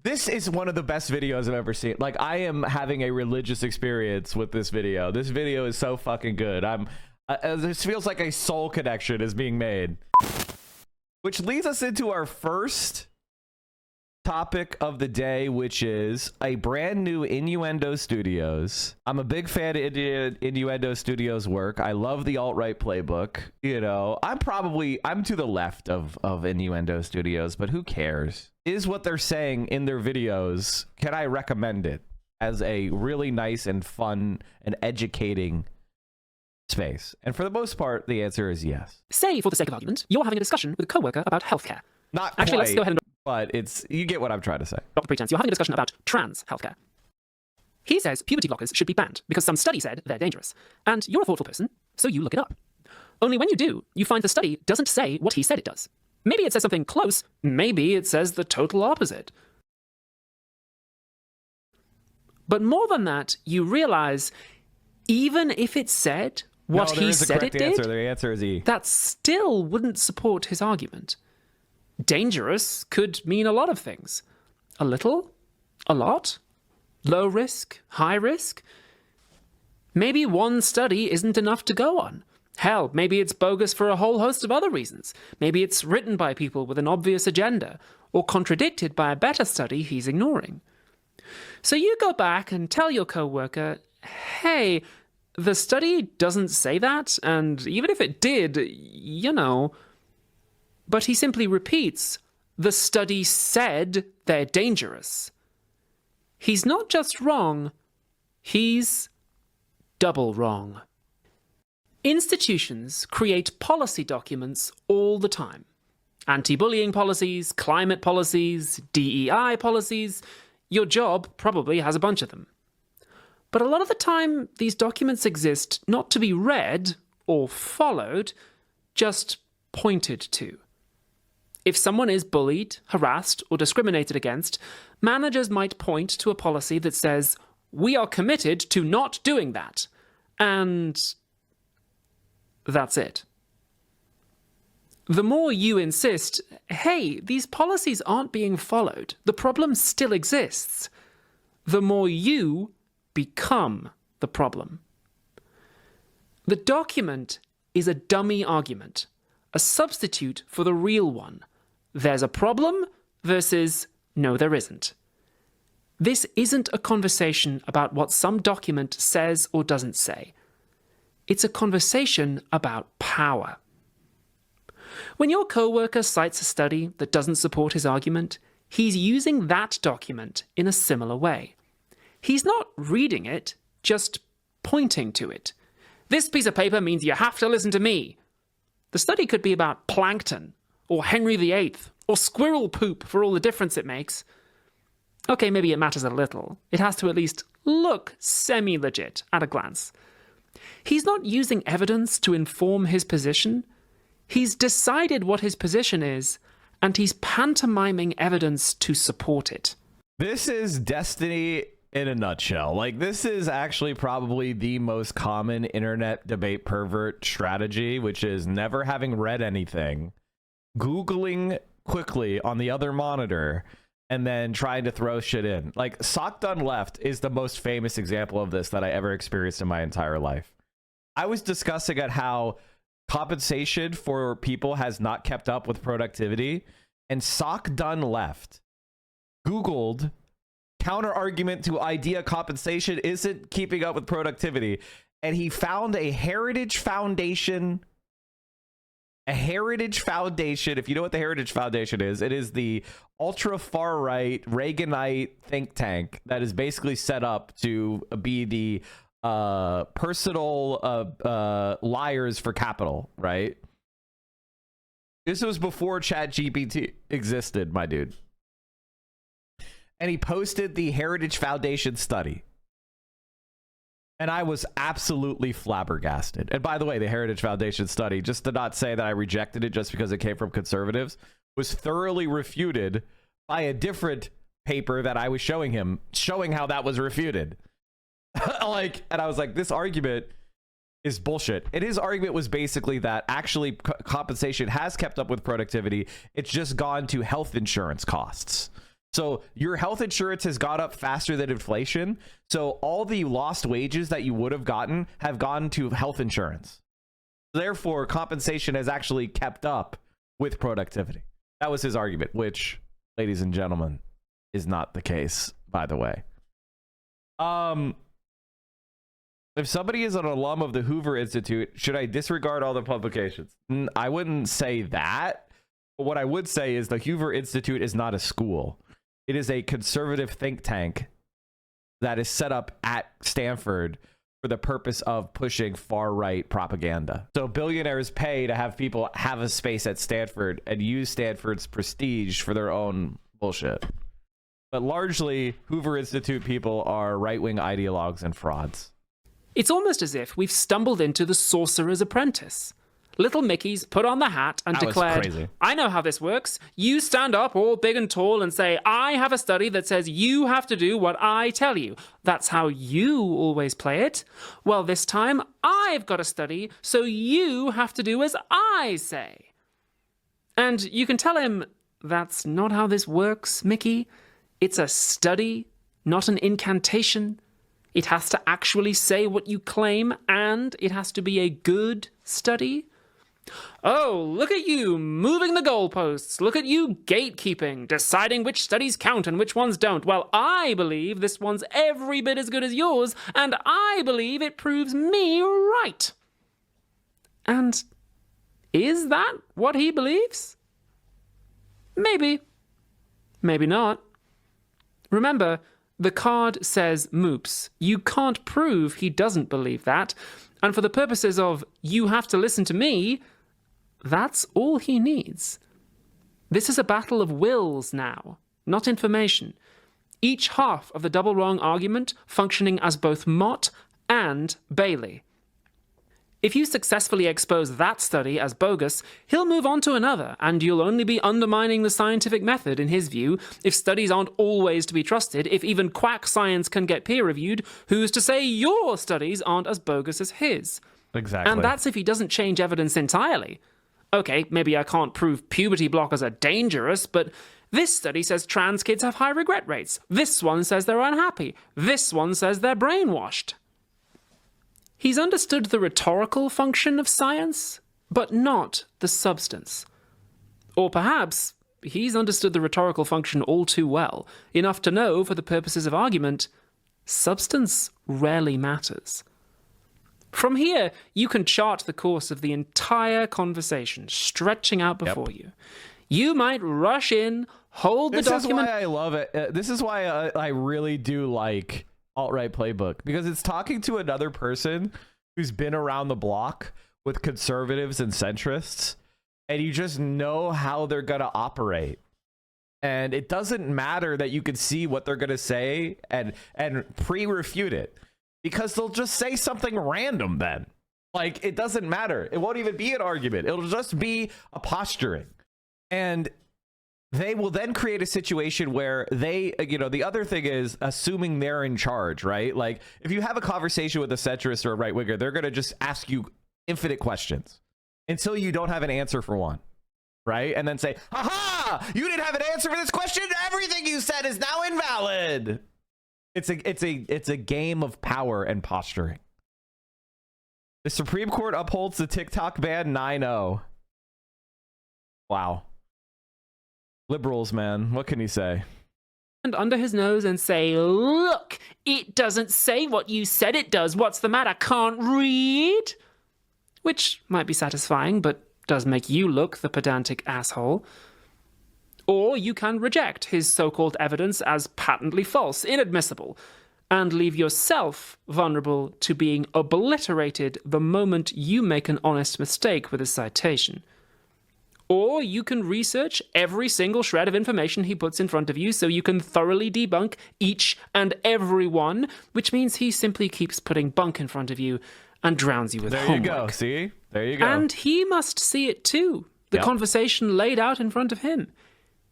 This is one of the best videos I've ever seen. Like, I am having a religious experience with this video. This video is so fucking good. This feels like a soul connection is being made. Which leads us into our first topic of the day, which is a brand new Innuendo Studios. I'm a big fan of Innuendo Studios work. I love the alt-right playbook. You know, I'm to the left of Innuendo Studios, but who cares? Is what they're saying in their videos, can I recommend it as a really nice and fun and educating space? And for the most part, the answer is yes. Say, for the sake of argument, you're having a discussion with a coworker about healthcare. Not Actually, quite, let's go ahead and but you get what I'm trying to say. Dr. Pretense, you're having a discussion about trans healthcare. He says puberty blockers should be banned because some study said they're dangerous. And you're a thoughtful person, so you look it up. Only when you do, you find the study doesn't say what he said it does. Maybe it says something close, maybe it says the total opposite. But more than that, you realize, even if it said what he said it did, the answer is E. that still wouldn't support his argument. Dangerous could mean a lot of things. A little, a lot, low risk, high risk. Maybe one study isn't enough to go on. Hell, maybe it's bogus for a whole host of other reasons. Maybe it's written by people with an obvious agenda, or contradicted by a better study he's ignoring. So you go back and tell your coworker, hey, the study doesn't say that, and even if it did, you know. But he simply repeats, the study said they're dangerous. He's not just wrong, he's double wrong. Institutions create policy documents all the time. Anti-bullying policies, climate policies, DEI policies. Your job probably has a bunch of them. But a lot of the time, these documents exist not to be read or followed, just pointed to. If someone is bullied, harassed, or discriminated against, managers might point to a policy that says, we are committed to not doing that. And that's it. The more you insist, hey, these policies aren't being followed, the problem still exists, the more you become the problem. The document is a dummy argument, a substitute for the real one. There's a problem versus no, there isn't. This isn't a conversation about what some document says or doesn't say. It's a conversation about power. When your coworker cites a study that doesn't support his argument, he's using that document in a similar way. He's not reading it, just pointing to it. This piece of paper means you have to listen to me. The study could be about plankton, or Henry VIII, or squirrel poop for all the difference it makes. Okay, maybe it matters a little. It has to at least look semi-legit at a glance. He's not using evidence to inform his position. He's decided what his position is, and he's pantomiming evidence to support it. This is destiny in a nutshell. Like, this is actually probably the most common internet debate pervert strategy, which is never having read anything, Googling quickly on the other monitor, and then trying to throw shit in. Like, Sock Done Left is the most famous example of this that I ever experienced in my entire life. I was discussing at how compensation for people has not kept up with productivity, and Sock Done Left Googled counter argument to idea compensation isn't keeping up with productivity, and he found a Heritage Foundation. A Heritage Foundation, if you know what the Heritage Foundation is, it is the ultra far right Reaganite think tank that is basically set up to be the personal liars for capital, right? This was before ChatGPT existed, my dude. And he posted the Heritage Foundation study. And I was absolutely flabbergasted. And by the way, the Heritage Foundation study, just to not say that I rejected it just because it came from conservatives, was thoroughly refuted by a different paper that I was showing him, showing how that was refuted. And I was like, this argument is bullshit. And his argument was basically that actually compensation has kept up with productivity. It's just gone to health insurance costs. So your health insurance has gone up faster than inflation. So all the lost wages that you would have gotten have gone to health insurance. Therefore, compensation has actually kept up with productivity. That was his argument, which, ladies and gentlemen, is not the case, by the way. If somebody is an alum of the Hoover Institute, should I disregard all the publications? I wouldn't say that. But what I would say is the Hoover Institute is not a school. It is a conservative think tank that is set up at Stanford for the purpose of pushing far-right propaganda. So billionaires pay to have people have a space at Stanford and use Stanford's prestige for their own bullshit. But largely, Hoover Institute people are right-wing ideologues and frauds. It's almost as if we've stumbled into the Sorcerer's Apprentice. Little Mickey's put on the hat and declared, I know how this works. You stand up all big and tall and say, I have a study that says you have to do what I tell you. That's how you always play it. Well, this time I've got a study, so you have to do as I say. And you can tell him, that's not how this works, Mickey. It's a study, not an incantation. It has to actually say what you claim, and it has to be a good study. Oh, look at you, moving the goalposts. Look at you, gatekeeping, deciding which studies count and which ones don't. Well, I believe this one's every bit as good as yours, and I believe it proves me right. And is that what he believes? Maybe. Maybe not. Remember, the card says moops. You can't prove he doesn't believe that. And for the purposes of you have to listen to me, that's all he needs. This is a battle of wills now, not information. Each half of the double-wrong argument functioning as both Mott and Bailey. If you successfully expose that study as bogus, he'll move on to another, and you'll only be undermining the scientific method, in his view. If studies aren't always to be trusted, if even quack science can get peer-reviewed, who's to say your studies aren't as bogus as his? Exactly. And that's if he doesn't change evidence entirely. Okay, maybe I can't prove puberty blockers are dangerous, but this study says trans kids have high regret rates. This one says they're unhappy. This one says they're brainwashed. He's understood the rhetorical function of science, but not the substance. Or perhaps he's understood the rhetorical function all too well, enough to know, for the purposes of argument, substance rarely matters. From here, you can chart the course of the entire conversation, stretching out before you. You might rush in, hold the document... This is why I love it. This is why I really do like alt-right Playbook, because it's talking to another person who's been around the block with conservatives and centrists, and you just know how they're going to operate. And it doesn't matter that you can see what they're going to say and pre-refute it, because they'll just say something random then. Like, it doesn't matter. It won't even be an argument. It'll just be a posturing. And they will then create a situation where they, the other thing is assuming they're in charge, right? Like, if you have a conversation with a centrist or a right winger, they're going to just ask you infinite questions until you don't have an answer for one, right? And then say, "Aha! You didn't have an answer for this question. Everything you said is now invalid." It's a game of power and posturing. The Supreme Court upholds the TikTok ban 9-0. Wow. Liberals, man. What can you say? And under his nose and say, look, it doesn't say what you said it does. What's the matter? Can't read? Which might be satisfying, but does make you look the pedantic asshole. Or you can reject his so-called evidence as patently false, inadmissible, and leave yourself vulnerable to being obliterated the moment you make an honest mistake with a citation. Or you can research every single shred of information he puts in front of you so you can thoroughly debunk each and every one, which means he simply keeps putting bunk in front of you and drowns you with homework. There you go, see? There you go. And he must see it too, the conversation laid out in front of him.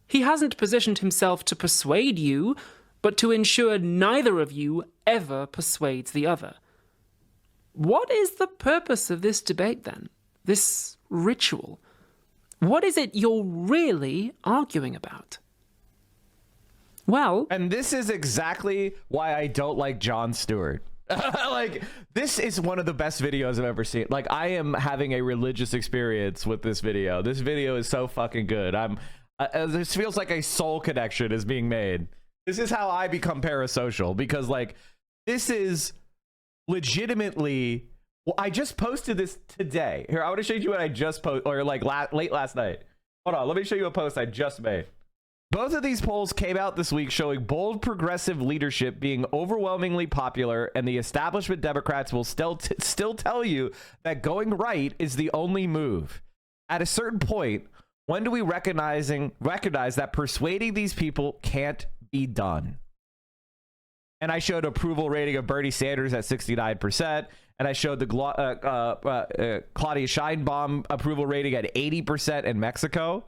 He hasn't positioned himself to persuade you, but to ensure neither of you ever persuades the other. What is the purpose of this debate then? This ritual? What is it you're really arguing about? Well, And this is exactly why I don't like Jon Stewart. Like, this is one of the best videos I've ever seen. Like, I am having a religious experience with this video. This video is so fucking good. This feels like a soul connection is being made. This is how I become parasocial, because like, this is legitimately, well, I just posted this today. Here, I want to show you what I just posted, or like late last night. Hold on, let me show you a post I just made. Both of these polls came out this week showing bold progressive leadership being overwhelmingly popular, and the establishment Democrats will still tell you that going right is the only move. At a certain point, when do we recognize that persuading these people can't be done? And I showed approval rating of Bernie Sanders at 69%, and I showed the Claudia Sheinbaum approval rating at 80% in Mexico.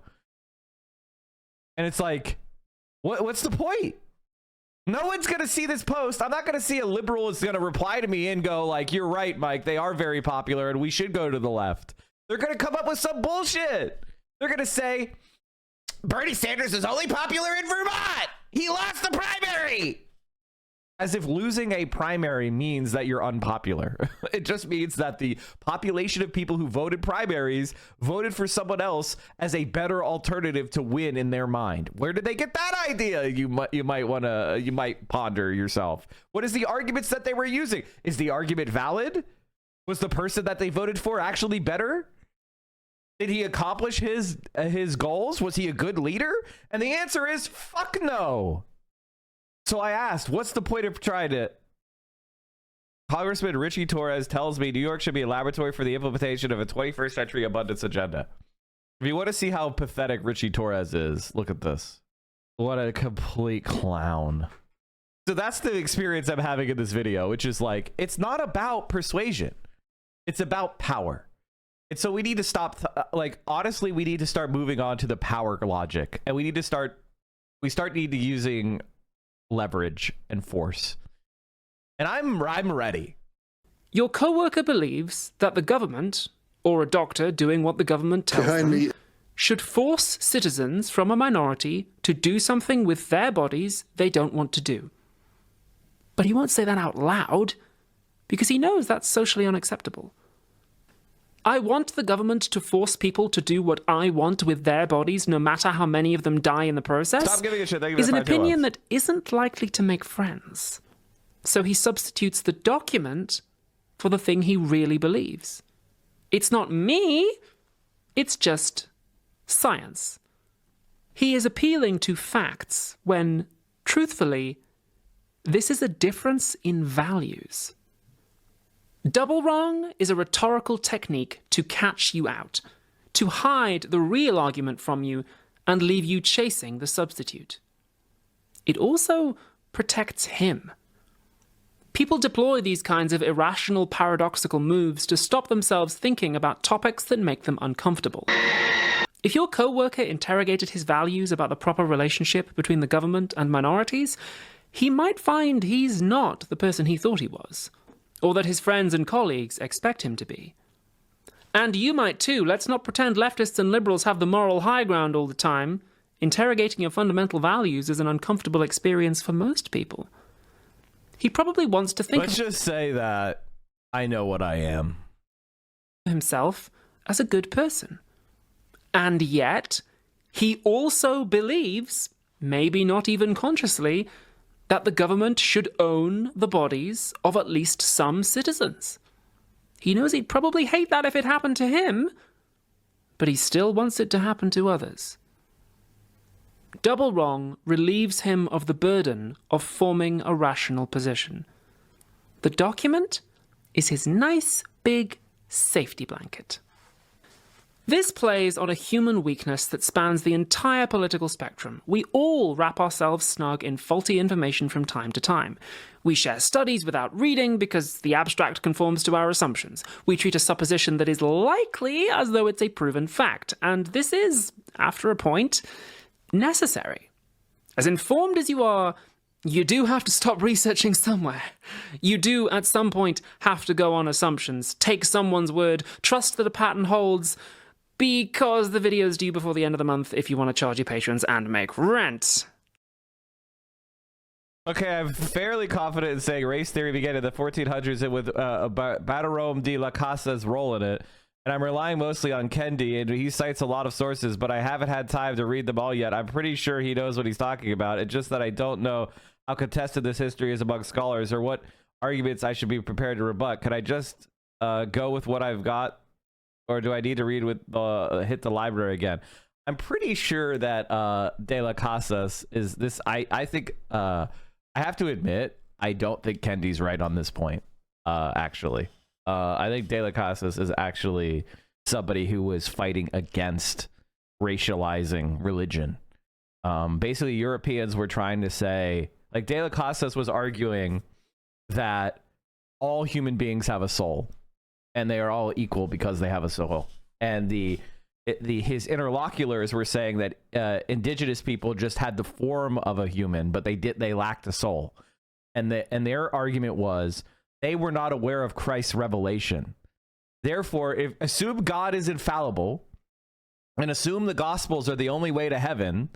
And it's like, what's the point? No one's going to see this post. I'm not going to see a liberal is going to reply to me and go like, you're right, Mike. They are very popular and we should go to the left. They're going to come up with some bullshit. They're going to say, Bernie Sanders is only popular in Vermont. He lost the primary. As if losing a primary means that you're unpopular. It just means that the population of people who voted primaries voted for someone else as a better alternative to win in their mind. Where did they get that idea? You might ponder yourself. What is the arguments that they were using? Is the argument valid? Was the person that they voted for actually better? Did he accomplish his goals? Was he a good leader? And the answer is fuck no. So I asked, what's the point of trying to... Congressman Richie Torres tells me New York should be a laboratory for the implementation of a 21st century abundance agenda. If you want to see how pathetic Richie Torres is, look at this. What a complete clown. So that's the experience I'm having in this video, which is like, it's not about persuasion. It's about power. And so we need to stop, honestly, we need to start moving on to the power logic. And we need to need to using leverage and force. And I'm ready. Your coworker believes that the government, or a doctor doing what the government tells them, should force citizens from a minority to do something with their bodies they don't want to do. But he won't say that out loud, because he knows that's socially unacceptable. I want the government to force people to do what I want with their bodies, no matter how many of them die in the process, Stop giving a shit. is an opinion that isn't likely to make friends. So he substitutes the document for the thing he really believes. It's not me, it's just science. He is appealing to facts when, truthfully, this is a difference in values. Doublewrong is a rhetorical technique to catch you out, to hide the real argument from you and leave you chasing the substitute. It also protects him. People deploy these kinds of irrational, paradoxical moves to stop themselves thinking about topics that make them uncomfortable. If your coworker interrogated his values about the proper relationship between the government and minorities, he might find he's not the person he thought he was, or that his friends and colleagues expect him to be. And you might too. Let's not pretend leftists and liberals have the moral high ground all the time. Interrogating your fundamental values is an uncomfortable experience for most people. He probably wants to think Let's just say that I know what I am. of himself as a good person. And yet, he also believes, maybe not even consciously, that the government should own the bodies of at least some citizens. He knows he'd probably hate that if it happened to him, but he still wants it to happen to others. Doublewrong relieves him of the burden of forming a rational position. The document is his nice, big safety blanket. This plays on a human weakness that spans the entire political spectrum. We all wrap ourselves snug in faulty information from time to time. We share studies without reading because the abstract conforms to our assumptions. We treat a supposition that is likely as though it's a proven fact. And this is, after a point, necessary. As informed as you are, you do have to stop researching somewhere. You do, at some point, have to go on assumptions, take someone's word, trust that a pattern holds, because the video's due before the end of the month if you want to charge your patrons and make rent. Okay, I'm fairly confident in saying race theory began in the 1400s and with Bartolome de la Casa's role in it. And I'm relying mostly on Kendi, and he cites a lot of sources, but I haven't had time to read them all yet. I'm pretty sure he knows what he's talking about. It's just that I don't know how contested this history is among scholars or what arguments I should be prepared to rebut. Could I just go with what I've got, or do I need to read with hit the library again? I'm pretty sure that De La Casas is this. I think I have to admit I don't think Kendi's right on this point. Actually, I think De La Casas is actually somebody who was fighting against racializing religion. Basically, Europeans were trying to say, like, De La Casas was arguing that all human beings have a soul, and they are all equal because they have a soul. And his interlocutors were saying that indigenous people just had the form of a human, but they lacked a soul. And their argument was they were not aware of Christ's revelation. Therefore, assume God is infallible and assume the Gospels are the only way to heaven,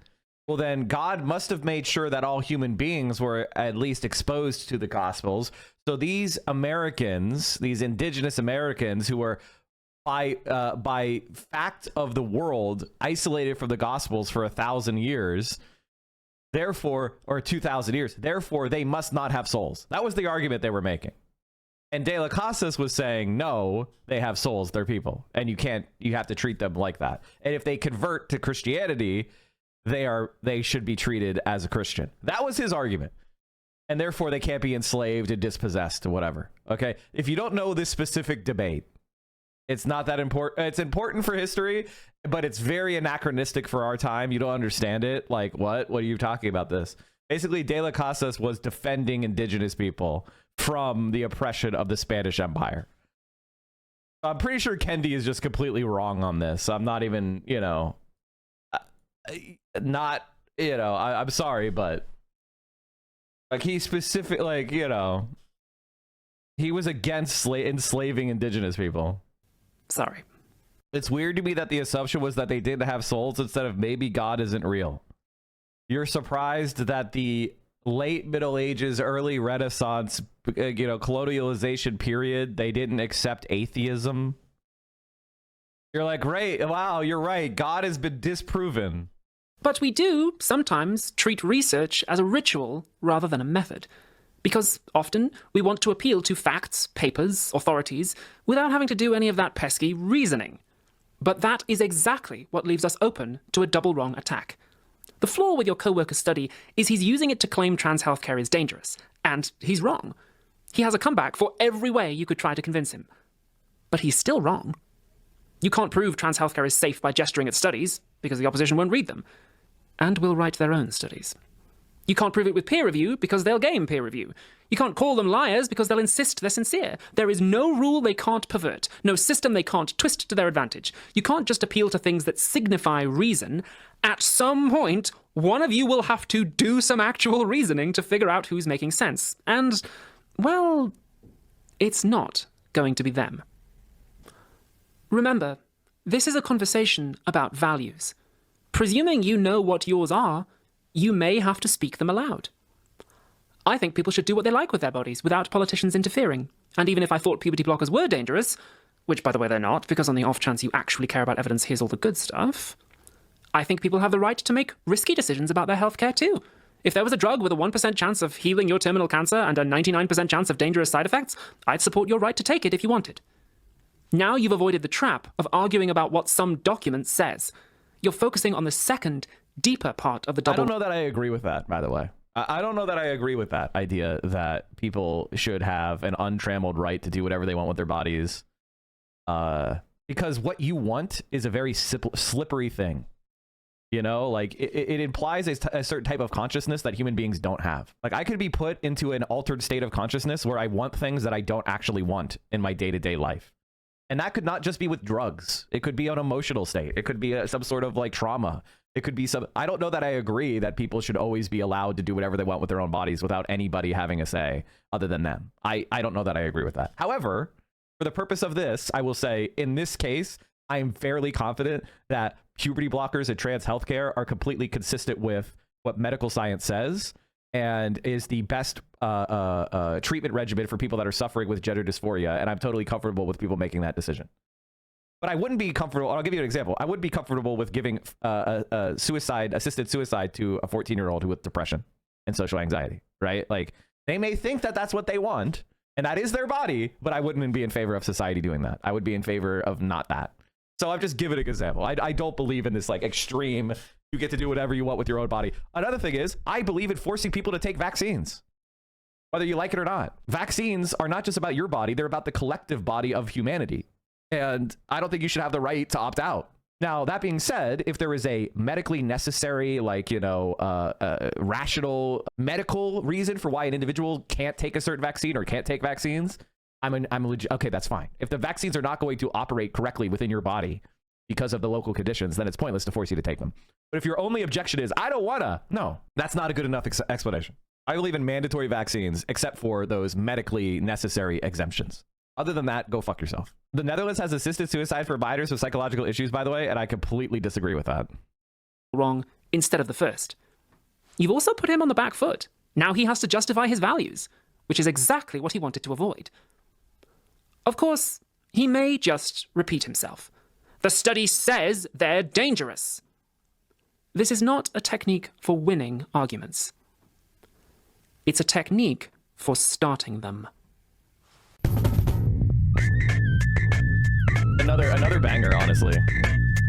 well, then God must have made sure that all human beings were at least exposed to the Gospels. So these Americans, these indigenous Americans who were by fact of the world isolated from the Gospels for 1,000 years, therefore, or 2,000 years, therefore they must not have souls. That was the argument they were making. And De La Casas was saying, no, they have souls, they're people, and you have to treat them like that. And if they convert to Christianity, they should be treated as a Christian. That was his argument. And therefore they can't be enslaved and dispossessed or whatever. Okay? If you don't know this specific debate, it's not that important. It's important for history, but it's very anachronistic for our time. You don't understand it. Like, what are you talking about this? Basically, De La Casas was defending indigenous people from the oppression of the Spanish Empire. I'm pretty sure Kendi is just completely wrong on this. I'm not even, I'm sorry, but like he specific, like, he was against enslaving indigenous people. Sorry. It's weird to me that the assumption was that they didn't have souls instead of maybe God isn't real. You're surprised that the late Middle Ages, early Renaissance, colonialization period, they didn't accept atheism. You're like, great, wow, you're right. God has been disproven. But we do sometimes treat research as a ritual rather than a method, because often we want to appeal to facts, papers, authorities, without having to do any of that pesky reasoning. But that is exactly what leaves us open to a double-wrong attack. The flaw with your co-worker's study is he's using it to claim trans healthcare is dangerous, and he's wrong. He has a comeback for every way you could try to convince him. But he's still wrong. You can't prove trans healthcare is safe by gesturing at studies, because the opposition won't read them, and will write their own studies. You can't prove it with peer review, because they'll game peer review. You can't call them liars, because they'll insist they're sincere. There is no rule they can't pervert, no system they can't twist to their advantage. You can't just appeal to things that signify reason. At some point, one of you will have to do some actual reasoning to figure out who's making sense. And, well, it's not going to be them. Remember, this is a conversation about values. Presuming you know what yours are, you may have to speak them aloud. I think people should do what they like with their bodies without politicians interfering. And even if I thought puberty blockers were dangerous, which, by the way, they're not, because on the off chance you actually care about evidence, here's all the good stuff, I think people have the right to make risky decisions about their healthcare too. If there was a drug with a 1% chance of healing your terminal cancer and a 99% chance of dangerous side effects, I'd support your right to take it if you wanted. Now you've avoided the trap of arguing about what some document says. You're focusing on the second, deeper part of the double... I don't know that I agree with that, by the way. I don't know that I agree with that idea that people should have an untrammeled right to do whatever they want with their bodies. Because what you want is a very slippery thing. Like it implies a certain type of consciousness that human beings don't have. Like I could be put into an altered state of consciousness where I want things that I don't actually want in my day-to-day life. And that could not just be with drugs. It could be an emotional state. It could be some sort of like trauma. It could be some... I don't know that I agree that people should always be allowed to do whatever they want with their own bodies without anybody having a say other than them. I don't know that I agree with that. However, for the purpose of this, I will say in this case, I am fairly confident that puberty blockers and trans healthcare are completely consistent with what medical science says. and is the best treatment regimen for people that are suffering with gender dysphoria, and I'm totally comfortable with people making that decision. But I wouldn't be comfortable. I'll give you an example. I wouldn't be comfortable with giving assisted suicide to a 14-year-old with depression and social anxiety, right? Like, they may think that that's what they want, and that is their body, but I wouldn't be in favor of society doing that. I would be in favor of not that. So I'm just giving an example. I don't believe in this like extreme, you get to do whatever you want with your own body. Another thing is, I believe in forcing people to take vaccines, whether you like it or not. Vaccines are not just about your body, they're about the collective body of humanity. And I don't think you should have the right to opt out. Now, that being said, if there is a medically necessary, like, rational medical reason for why an individual can't take a certain vaccine or can't take vaccines, I'm legit. Okay, that's fine. If the vaccines are not going to operate correctly within your body because of the local conditions, then it's pointless to force you to take them. But if your only objection is, I don't wanna, no, that's not a good enough explanation. I believe in mandatory vaccines, except for those medically necessary exemptions. Other than that, go fuck yourself. The Netherlands has assisted suicide for minors with psychological issues, by the way, and I completely disagree with that. Wrong instead of the first. You've also put him on the back foot. Now he has to justify his values, which is exactly what he wanted to avoid. Of course, he may just repeat himself. The study says they're dangerous. This is not a technique for winning arguments. It's a technique for starting them. Another banger, honestly.